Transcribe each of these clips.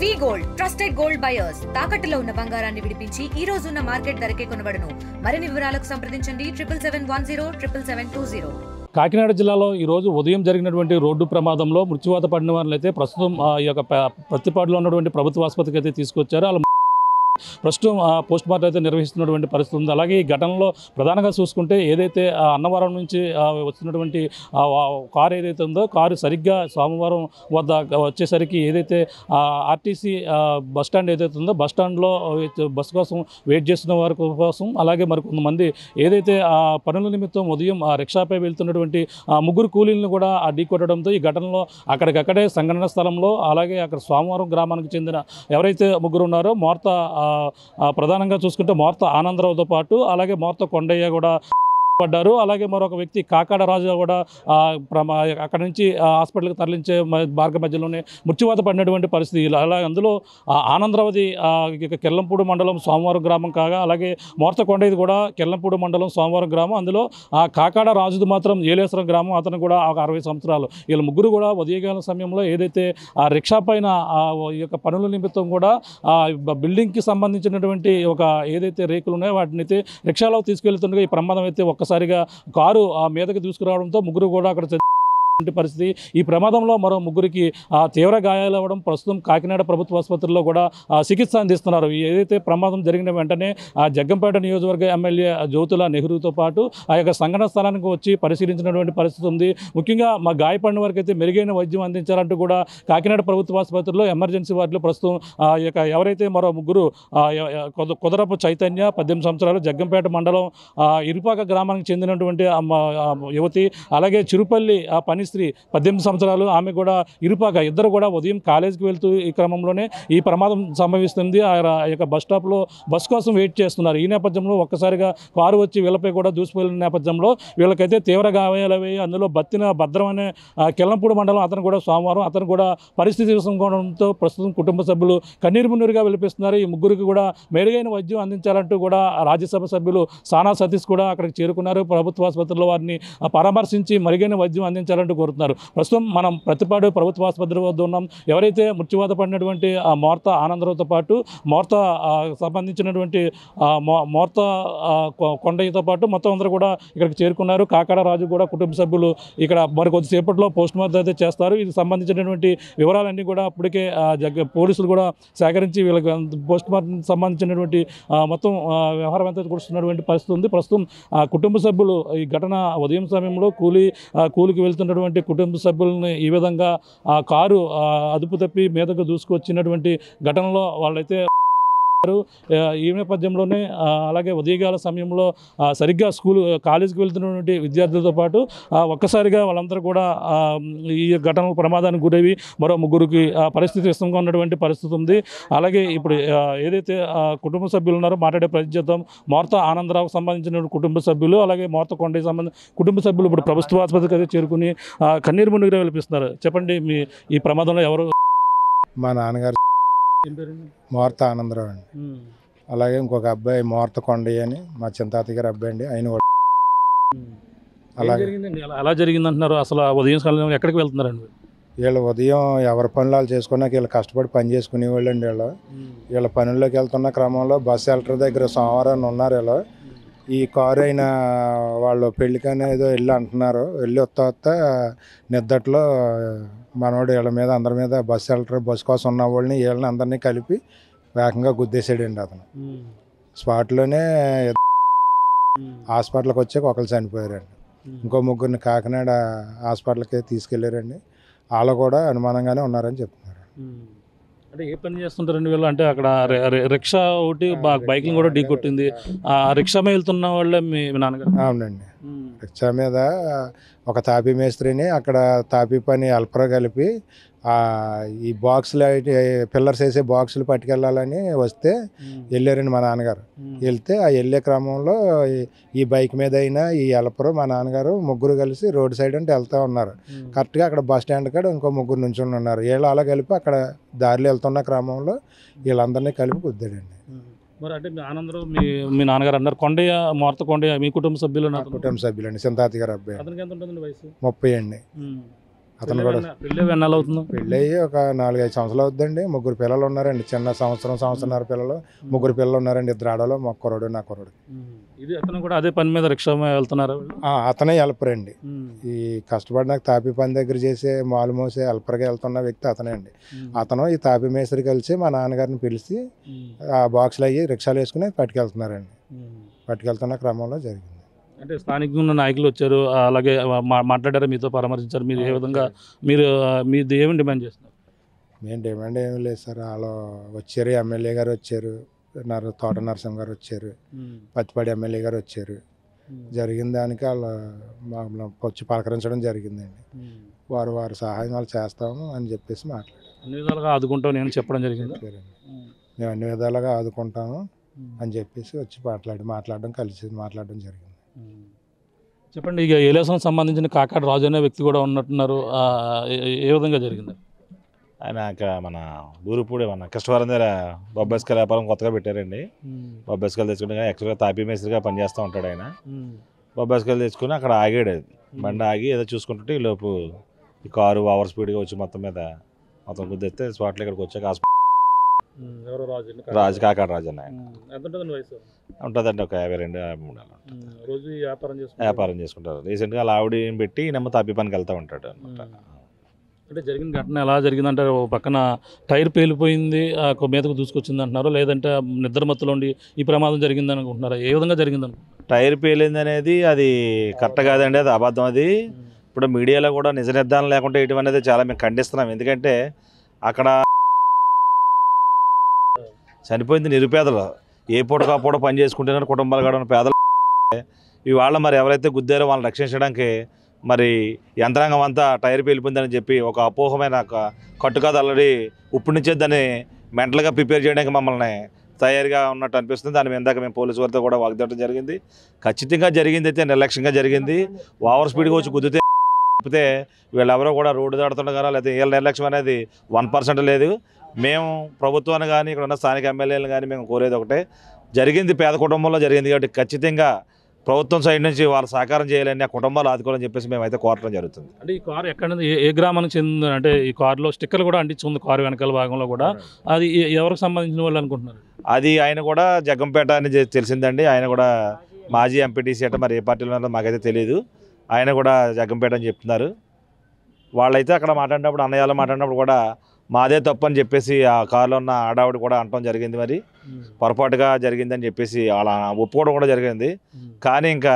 వి gold trusted gold buyers తాకట్టులో ఉన్న బంగారాన్ని విడిపించి ఈ రోజు ఉన్న మార్కెట్ ధరకే కొనబడును. మరిన్ని వివరాలకు సంప్రదించండి 77107720. కాకినాడ జిల్లాలో ఈరోజు ఉదయం జరిగినటువంటి రోడ్డు ప్రమాదంలో మృత్యువాత పడిన వారినైతే ప్రస్తుతం ఈ యొక్క ప్రతిపాడులో ఉన్నటువంటి ప్రభుత్వ ఆసుపత్రికి అయితే తీసుకొచ్చారు. వాళ్ళు ప్రస్తుతం పోస్ట్ మార్టం అయితే నిర్వహిస్తున్నటువంటి పరిస్థితి ఉంది. అలాగే ఈ ఘటనలో ప్రధానంగా చూసుకుంటే ఏదైతే అన్నవరం నుంచి వస్తున్నటువంటి కారు ఏదైతే ఉందో కారు సరిగ్గా సోమవారం వద్ద వచ్చేసరికి ఏదైతే ఆర్టీసీ బస్టాండ్ ఏదైతే ఉందో బస్టాండ్లో బస్సు కోసం వెయిట్ చేస్తున్న వారి కోసం అలాగే మరి కొంతమంది ఏదైతే పనుల నిమిత్తం ఉదయం రిక్షాపై వెళ్తున్నటువంటి ముగ్గురు కూలీలను కూడా ఢీకొట్టడంతో ఈ ఘటనలో అక్కడికక్కడే సంఘటన స్థలంలో అలాగే అక్కడ సోమవారం గ్రామానికి చెందిన ఎవరైతే ముగ్గురు ఉన్నారో మోర్త ప్రధానంగా చూసుకుంటే మోర్త ఆనందరావుతో పాటు అలాగే మోర్త కొండయ్య కూడా పడ్డారు. అలాగే మరొక వ్యక్తి కాకాడ రాజు కూడా అక్కడ నుంచి హాస్పిటల్కి తరలించే మార్గ మధ్యలోనే మృత్యువాత పడినటువంటి పరిస్థితి. అలాగే అందులో ఆనందరావతి కెల్లంపూడి మండలం సోమవారం గ్రామం కాగా అలాగే మోర్త కొండయ్యది కూడా కెల్లంపూడి మండలం సోమవారం గ్రామం. అందులో కాకాడ రాజుది మాత్రం ఏలేశ్వరం గ్రామం. అతను కూడా ఒక 60 సంవత్సరాలు. వీళ్ళ ముగ్గురు కూడా ఉదయకాల సమయంలో ఏదైతే రిక్షా పైన ఈ యొక్క పనుల నిమిత్తం కూడా బిల్డింగ్కి సంబంధించినటువంటి ఒక ఏదైతే రేకులు ఉన్నాయో వాటిని అయితే రిక్షాలో తీసుకెళ్తుండగా ఈ ప్రమాదం అయితే ఒక్కసారిగా కారు మీదకి తీసుకురావడంతో ముగ్గురు కూడా అక్కడ పరిస్థితి. ఈ ప్రమాదంలో మరో ముగ్గురికి తీవ్ర గాయాలవ్వడం ప్రస్తుతం కాకినాడ ప్రభుత్వ ఆసుపత్రిలో కూడా చికిత్స అందిస్తున్నారు. ఏదైతే ప్రమాదం జరిగిన వెంటనే జగ్గంపేట నియోజకవర్గ ఎమ్మెల్యే జ్యోతుల నెహ్రూతో పాటు ఆ యొక్క సంఘటన స్థలానికి వచ్చి పరిశీలించినటువంటి పరిస్థితి ఉంది. ముఖ్యంగా మా గాయపడిన వారికి అయితే మెరుగైన వైద్యం అందించాలంటూ కూడా కాకినాడ ప్రభుత్వ ఆసుపత్రిలో ఎమర్జెన్సీ వార్డులో ప్రస్తుతం ఎవరైతే మరో ముగ్గురు కుదరపు చైతన్య 18 సంవత్సరాలు జగ్గంపేట మండలం ఇరుపాక గ్రామానికి చెందినటువంటి యువతి అలాగే చిరుపల్లి పని 18 సంవత్సరాలు ఆమె కూడా ఇరుపాక ఇద్దరు కూడా ఉదయం కాలేజీకి వెళ్తూ ఈ క్రమంలోనే ఈ ప్రమాదం సంభవిస్తుంది. ఆ యొక్క బస్ స్టాప్లో బస్ కోసం వెయిట్ చేస్తున్నారు. ఈ నేపథ్యంలో ఒక్కసారిగా కారు వచ్చి వీళ్ళపై కూడా దూసుకువెళ్ళిన నేపథ్యంలో వీళ్ళకైతే తీవ్ర గాయాలయ్యాయి. అందులో భద్రం అనే కెల్లంపూడి మండలం అతను కూడా సోమవారం అతను కూడా పరిస్థితి విషంతో ప్రస్తుతం కుటుంబ సభ్యులు కన్నీరు మున్నీరుగా వెలిపిస్తున్నారు. ఈ ముగ్గురికి కూడా మెరుగైన వైద్యం అందించాలంటూ కూడా రాజ్యసభ సభ్యులు సానా సతీష్ కూడా అక్కడికి చేరుకున్నారు. ప్రభుత్వ ఆసుపత్రిలో వారిని పరామర్శించి మెరుగైన వైద్యం అందించాలంటూ కోరుతున్నారు. ప్రస్తుతం మనం ప్రతిపాడు ప్రభుత్వ ఆసుపత్రి వద్ద ఉన్నాం. ఎవరైతే మృత్యువాత పడినటువంటి మోర్త ఆనందరావుతో పాటు మోర్త సంబంధించినటువంటి మోర్త కొండయ్యతో పాటు మొత్తం అందరూ కూడా ఇక్కడికి చేరుకున్నారు. కాకాడ రాజు కూడా కుటుంబ సభ్యులు ఇక్కడ మరి కొద్దిసేపట్లో పోస్ట్ మార్టం అయితే చేస్తారు. ఇది సంబంధించినటువంటి వివరాలన్నీ కూడా అప్పటికే పోలీసులు కూడా సేకరించి వీళ్ళకి పోస్ట్ మార్టం సంబంధించినటువంటి మొత్తం వ్యవహారం అంతా కూర్చున్నటువంటి పరిస్థితి ఉంది. ప్రస్తుతం కుటుంబ సభ్యులు ఈ ఘటన ఉదయం సమయంలో కూలికి వెళ్తున్నటువంటి కుటుంబ సభ్యులని ఈ విధంగా కారు అదుపు తప్పి మీదకు దూసుకొచ్చినటువంటి ఘటనలో వాళ్ళైతే ఈ నేపథ్యంలోనే అలాగే ఉదయకాల సమయంలో సరిగ్గా కాలేజీకి వెళ్తున్నటువంటి విద్యార్థులతో పాటు ఒక్కసారిగా వాళ్ళందరూ కూడా ఈ ఘటన ప్రమాదానికి గురవి మరో ముగ్గురికి పరిస్థితి విషమంగా ఉన్నటువంటి పరిస్థితి ఉంది. అలాగే ఇప్పుడు ఏదైతే కుటుంబ సభ్యులు ఉన్నారో మాట్లాడే ప్రయత్నిద్దాం. మోర్త ఆనందరావుకు సంబంధించిన కుటుంబ సభ్యులు అలాగే మోర్త కొండకి సంబంధించిన కుటుంబ సభ్యులు ఇప్పుడు ప్రభుత్వ ఆసుపత్రికి అయితే చేరుకుని కన్నీరు మున్నీరుగా వెలిపిస్తున్నారు. చెప్పండి, ఈ ప్రమాదంలో ఎవరు? మా నాన్నగారు మోర్త ఆనందరావు అండి. అలాగే ఇంకొక అబ్బాయి మోర్త కొండయ్య అని మా చింతాతయ్య గారి అబ్బాయి అండి. ఆయన కూడా అలా జరిగిందంటున్నారు. అసలు ఉదయం కాలం ఎక్కడికి వెళ్తున్నారండి? వీళ్ళు ఉదయం ఎవరి పనులు చేసుకున్నాక వీళ్ళు కష్టపడి పని చేసుకునేవాళ్ళు అండి. వీళ్ళ పనుల్లోకి వెళ్తున్న క్రమంలో బస్ షెల్టర్ దగ్గర సోమవారం ఉన్నారు. వీళ్ళు ఈ కారు అయిన వాళ్ళు పెళ్ళికని ఏదో వెళ్ళి అంటున్నారు. వెళ్ళి వస్తా నిద్దట్లో మనోడు వీళ్ళ మీద అందరి మీద బస్ షెల్టర్ బస్ కోసం ఉన్న వాళ్ళని వీళ్ళని అందరినీ కలిపి వేగంగా గుద్దేసాడండి. అతను స్పాట్లోనే హాస్పిటల్కి వచ్చాక ఒకరు చనిపోయారండి. ఇంకో ముగ్గురిని కాకినాడ హాస్పిటల్కి తీసుకెళ్ళారండి. వాళ్ళు కూడా అనుమానంగానే ఉన్నారని చెప్తున్నారు. అంటే ఏ పని చేస్తుంటారండి వీళ్ళు? అంటే అక్కడ రిక్షా ఒకటి బైక్ని కూడా ఢీ కొట్టింది. ఆ రిక్షా మీద వెళ్తున్న వాళ్ళే మీ నాన్నగారు? అవునండి. రిక్షా మీద ఒక తాపీ మేస్త్రిని అక్కడ తాపీ పని అల్పరా కలిపి ఈ బాక్సులు పిల్లర్స్ వేసే బాక్సులు పట్టుకెళ్ళాలని వస్తే వెళ్ళారండి మా నాన్నగారు. వెళ్తే ఆ వెళ్ళే క్రమంలో ఈ బైక్ మీద అయినా ఈ ఎలపరు మా నాన్నగారు ముగ్గురు కలిసి రోడ్ సైడ్ అంటే వెళ్తూ ఉన్నారు. కరెక్ట్గా అక్కడ బస్ స్టాండ్ కాడ ఇంకో ముగ్గురు నుంచుని ఉన్నారు. వీళ్ళు అలా కలిపి అక్కడ దారిలో వెళ్తున్న క్రమంలో వీళ్ళందరినీ కలిపి గుద్దాడండి. మరి అంటే ఆనందరావు మీ నాన్నగారు అన్నారు. కొండయ్య మోర్త కొండయ్య మీ కుటుంబ సభ్యులు? కుటుంబ సభ్యులండి. చింతాతయ్య గారు అబ్బాయి. అతనికి ఎంత ఉంటుంది వయసు? 30 అండి. అతను కూడా పెళ్ళి ఎన్నాళ్ళు అవుతుంది? పెళ్ళి అయ్యి ఒక 4-5 సంవత్సరాలు అవుతుందండి. 3 పిల్లలు ఉన్నారండి. చిన్న సంవత్సరంన్నర పిల్లలు, 3 పిల్లలు ఉన్నారండి. 2 ఆడవాళ్ళు, మా కుర్రోడు, నా కుర్రోడు. ఇది అతను కూడా అదే పని మీద రిక్షా వెళ్తున్నారు. అతనే హెల్పర్ అండి. ఈ కష్టపడినాక తాపీ పని దగ్గర చేసే మాలు మోసే హెల్పర్గా వెళ్తున్న వ్యక్తి అతనే అండి. అతను ఈ తాపీ మేస్త్రి కలిసి మా నాన్నగారిని పిలిచి ఆ బాక్సులు అయ్యి రిక్షాలు వేసుకుని పట్టుకెళ్తున్నారండి. పట్టుకెళ్తున్న క్రమంలో జరిగింది. అంటే స్థానికంగా ఉన్న నాయకులు వచ్చారు, అలాగే మాట్లాడారు, మీతో పరామర్శించారు. మీరు ఏ విధంగా మీరు ఏమి డిమాండ్ చేస్తున్నారు? మేము డిమాండ్ ఏమీ లేదు సార్. వాళ్ళు వచ్చారు, ఎమ్మెల్యే గారు వచ్చారు, తోట నరసింహ గారు వచ్చారు, పత్తిపాడి ఎమ్మెల్యే గారు వచ్చారు. జరిగిన దానికి వాళ్ళు మమ్మల్ని వచ్చి పలకరించడం జరిగిందండి. వారి సహాయం వాళ్ళు చేస్తాము అని చెప్పేసి మాట్లాడారు. అన్ని విధాలుగా ఆదుకుంటాం నేను చెప్పడం జరిగింది. మేము అన్ని విధాలుగా ఆదుకుంటాము అని చెప్పేసి వచ్చి మాట్లాడడం జరిగింది. చెప్పండి, ఇక ఏలేసం సంబంధించిన కాకాడ రాజు అనే వ్యక్తి కూడా ఉన్నట్టున్నారు. ఏ విధంగా జరిగింది? ఆయన మన దూరుపూడి మన కృష్ణవరం దగ్గర బొబ్బాయిస్కాయల వ్యాపారం కొత్తగా పెట్టారండి. బొబ్బాయిస్కాయలు తెచ్చుకుని యాక్చువల్గా తాపీ మేస్త్రిగా పనిచేస్తూ ఉంటాడు ఆయన. బొబ్బాయిస్కాయలు తెచ్చుకుని అక్కడ ఆగాడు. బండి ఆగి ఏదో చూసుకుంటుంటే ఈ లోపు ఈ కారు ఓవర్ స్పీడ్గా వచ్చి మొత్తం గుద్దేస్తే స్పాట్లో ఇక్కడికి వచ్చాక రాజు కాకాడ రాజు అన్న ఉంటుందండి. ఒక 52-53 రోజు వ్యాపారం చేసుకుంటారు. రీసెంట్గా అలా ఆవిడని పెట్టి ఈయన తాపీ పనికి వెళ్తూ ఉంటాడు అనమాట. అంటే జరిగిన ఘటన ఎలా జరిగిందంటే, పక్కన టైర్ పేలిపోయింది, మీదకు దూసుకొచ్చింది అంటున్నారు, లేదంటే నిద్రమత్తులో ఉండి ఈ ప్రమాదం జరిగిందని అనుకుంటున్నారా? ఏ విధంగా జరిగిందని? టైర్ పేలింది అనేది అది కరెక్ట్ కాదండి, అది అబద్ధం. అది ఇప్పుడు మీడియాలో కూడా నిజ నిర్ధారణ లేకుండా వేయడం అనేది చాలా మేము ఖండిస్తున్నాం. ఎందుకంటే అక్కడ చనిపోయింది నిరుపేదలు, ఏ పూట కాపూట పని చేసుకుంటున్నారు, కుటుంబాలు గడవని పేదలు. ఇవాళ మరి ఎవరైతే గుద్దారో వాళ్ళని రక్షించడానికి మరి యంత్రాంగం అంతా టైర్ పేలిపోయిందని చెప్పి ఒక అపోహమైన కట్టుకథ ఆల్రెడీ ఇప్పుడు నుంచే దాన్ని మెంటల్గా ప్రిపేర్ చేయడానికి మమ్మల్ని తయారుగా ఉన్నట్టు అనిపిస్తుంది. దాని మీద మేము పోలీసు వారితో కూడా వాగ్దాటం జరిగింది. ఖచ్చితంగా జరిగింది అయితే నిర్లక్ష్యంగా జరిగింది. ఓవర్ స్పీడ్గా వచ్చి గుద్దితే వీళ్ళెవరో కూడా రోడ్డు దాడుతుండగారా, లేకపోతే వీళ్ళ నిర్లక్ష్యం అనేది 1% లేదు. మేము ప్రభుత్వాన్ని కానీ ఇక్కడ ఉన్న స్థానిక ఎమ్మెల్యేలు కానీ మేము కోరేది ఒకటే, జరిగింది పేద కుటుంబంలో జరిగింది కాబట్టి ఖచ్చితంగా ప్రభుత్వం సైడ్ నుంచి వాళ్ళు సహకారం చేయాలని, ఆ కుటుంబాలు ఆదుకోవాలని చెప్పేసి మేమైతే కోరడం జరుగుతుంది. అంటే ఈ కారు ఎక్కడ ఏ గ్రామానికి చెందింది? అంటే ఈ కారులో స్టిక్కర్లు కూడా అంటించుంది కారు వెనకాల భాగంలో కూడా. అది ఎవరికి సంబంధించిన వాళ్ళు అనుకుంటున్నారు? అది ఆయన కూడా జగ్గంపేట అని తెలిసిందండి. ఆయన కూడా మాజీ ఎంపీటీసీ అంటే మరి ఏ పార్టీలో ఉన్నారో మాకైతే తెలియదు. ఆయన కూడా జగ్గంపేట అని చెప్తున్నారు. వాళ్ళైతే అక్కడ మాట్లాడినప్పుడు, అన్నయ్యలో మాట్లాడినప్పుడు కూడా మాదే తప్పు అని చెప్పేసి ఆ కారులో ఉన్న ఆడావిడ కూడా అనటం జరిగింది. మరి పొరపాటుగా జరిగిందని చెప్పేసి వాళ్ళ ఒప్పుకోవడం కూడా జరిగింది. కానీ ఇంకా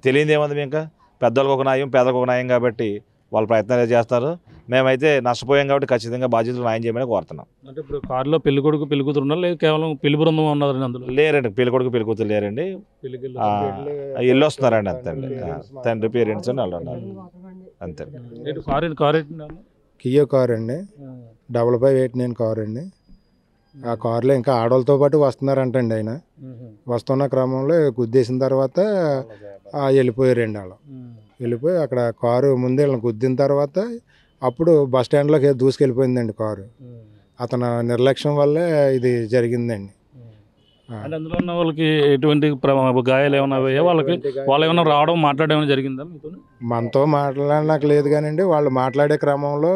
తెలియదు ఏముంది, ఇంకా పెద్దలకు ఒక న్యాయం, పేదలకు ఒక న్యాయం కాబట్టి వాళ్ళు ప్రయత్నాలు చేస్తారు. మేమైతే నష్టపోయాం కాబట్టి ఖచ్చితంగా బాధ్యతలు న్యాయం చేయమని కోరుతున్నాం. అంటే ఇప్పుడు కారులో పెళ్లి కొడుకు పెళ్లి కూతురు ఉన్నారు, లేదు కేవలం పెళ్లి బృందం ఉన్నారు? అందులో లేరండి, పెళ్లి కొడుకు పెళ్లి కూతురు లేరండి, ఇల్లు వస్తున్నారండి అంతే. తండ్రి పేరెంట్స్ అని వాళ్ళు ఉన్నారు అంతే. కియో కారు అండి, 5589 కారు అండి. ఆ కారులో ఇంకా ఆడవాళ్ళతో పాటు వస్తున్నారంటండి. ఆయన వస్తున్న క్రమంలో గుద్దేసిన తర్వాత వెళ్ళిపోయారండి. వాళ్ళు వెళ్ళిపోయి అక్కడ కారు ముందే వీళ్ళని గుద్దిన తర్వాత అప్పుడు బస్ స్టాండ్లోకి దూసుకెళ్ళిపోయిందండి కారు. అతను నిర్లక్ష్యం వల్లే ఇది జరిగిందండి. అంటే అందులో ఉన్న వాళ్ళకి ఎటువంటి గాయాలు ఏమైనా అయ్యాయా? వాళ్ళు ఏమైనా రావడం మాట్లాడడం జరిగిందా మీతో? మనతో మాట్లాడడానికి లేదు కానివ్వండి, వాళ్ళు మాట్లాడే క్రమంలో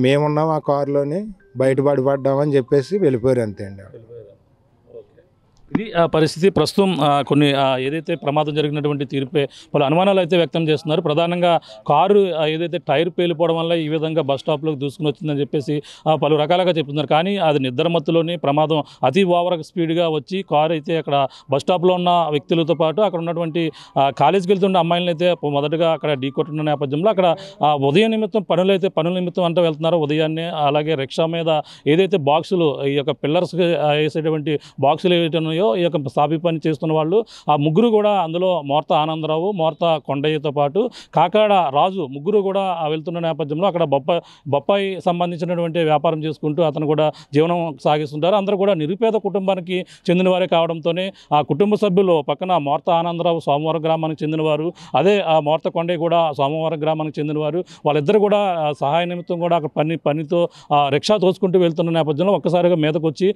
మేమున్నాం ఆ కారులోని, బయటపడిపడ్డామని చెప్పేసి వెళ్ళిపోయారు అంతే అండి. ఇది పరిస్థితి ప్రస్తుతం. కొన్ని ఏదైతే ప్రమాదం జరిగినటువంటి తీరుపై పలు అనుమానాలు అయితే వ్యక్తం చేస్తున్నారు. ప్రధానంగా కారు ఏదైతే టైర్ పేలిపోవడం వల్ల ఈ విధంగా బస్ స్టాప్లోకి దూసుకుని వచ్చిందని చెప్పేసి పలు రకాలుగా చెప్తున్నారు. కానీ అది నిద్రమత్తులోని ప్రమాదం అతి ఓవర్ స్పీడ్గా వచ్చి కారు అయితే అక్కడ బస్ స్టాప్లో ఉన్న వ్యక్తులతో పాటు అక్కడ ఉన్నటువంటి కాలేజీకి వెళ్తున్న అమ్మాయిలను అయితే మొదటగా అక్కడ ఢీకొట్టిన నేపథ్యంలో అక్కడ ఉదయం నిమిత్తం పనుల నిమిత్తం అంతా వెళ్తున్నారు. ఉదయాన్నే అలాగే రిక్షా మీద ఏదైతే బాక్సులు, ఈ యొక్క పిల్లర్స్ వేసేటువంటి బాక్సులు ఏవైతే ఈ యొక్క స్థాపి పని చేస్తున్న వాళ్ళు ఆ ముగ్గురు కూడా, అందులో మోర్త ఆనందరావు, మోర్త కొండయ్యతో పాటు కాకాడ రాజు ముగ్గురు కూడా వెళ్తున్న నేపథ్యంలో అక్కడ బొప్పాయి సంబంధించినటువంటి వ్యాపారం చేసుకుంటూ అతను కూడా జీవనం సాగిస్తుంటారు. అందరూ కూడా నిరుపేద కుటుంబానికి చెందినవారే కావడంతోనే ఆ కుటుంబ సభ్యులు పక్కన మోర్త ఆనందరావు సోమవారం గ్రామానికి చెందినవారు, అదే ఆ మోర్త కొండయ్య కూడా సోమవారం గ్రామానికి చెందినవారు. వాళ్ళిద్దరు కూడా సహాయ నిమిత్తం కూడా అక్కడ పనితో రిక్షా తోసుకుంటూ వెళ్తున్న నేపథ్యంలో ఒక్కసారిగా మీదకు వచ్చి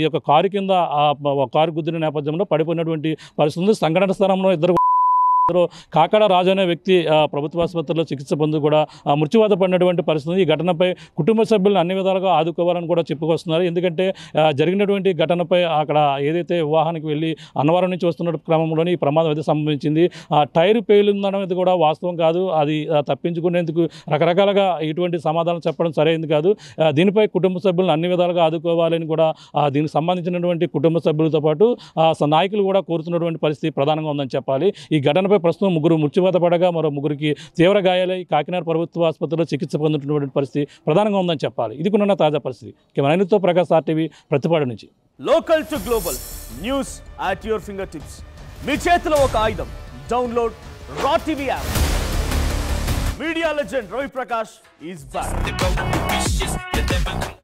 ఈ యొక్క కారు కింద కారు గుద్దిన నేపథ్యంలో పడిపోయినటువంటి పరిస్థితి ఉంది. సంఘటన స్థలంలో ఇద్దరు కాకాడ రాజు అనే వ్యక్తి ప్రభుత్వ ఆసుపత్రిలో చికిత్స పొంది కూడా మృత్యువాత పడినటువంటి పరిస్థితి. ఈ ఘటనపై కుటుంబ సభ్యులను అన్ని విధాలుగా ఆదుకోవాలని కూడా చెప్పుకొస్తున్నారు. ఎందుకంటే జరిగినటువంటి ఘటనపై అక్కడ ఏదైతే వివాహానికి వెళ్ళి అన్నవరం నుంచి వస్తున్న క్రమంలోనే ఈ ప్రమాదం అయితే సంభవించింది. టైర్ పేలుందనేది కూడా వాస్తవం కాదు. అది తప్పించుకునేందుకు రకరకాలుగా ఇటువంటి సమాధానం చెప్పడం సరైనది కాదు. దీనిపై కుటుంబ సభ్యులను అన్ని విధాలుగా ఆదుకోవాలని కూడా దీనికి సంబంధించినటువంటి కుటుంబ సభ్యులతో పాటు నాయకులు కూడా కోరుతున్నటువంటి పరిస్థితి ప్రధానంగా ఉందని చెప్పాలి. ఈ ఘటనపై ప్రస్తుతం 3 మృత్యువాత పడగా మరో 3కి తీవ్ర గాయాలై కాకినాడ ప్రభుత్వ ఆసుపత్రిలో చికిత్స పొందుతున్నటువంటి పరిస్థితి ప్రధానంగా ఉందని చెప్పాలి. ఇది కూడా తాజా పరిస్థితి. కెమెరాతో ప్రకాష్ RTV ప్రతిపాడు నుంచి. Local to global news at your fingertips. మీ చేతిలో ఒక ఆయుధం. Download raw TV app. Media legend Ravi Prakash is back.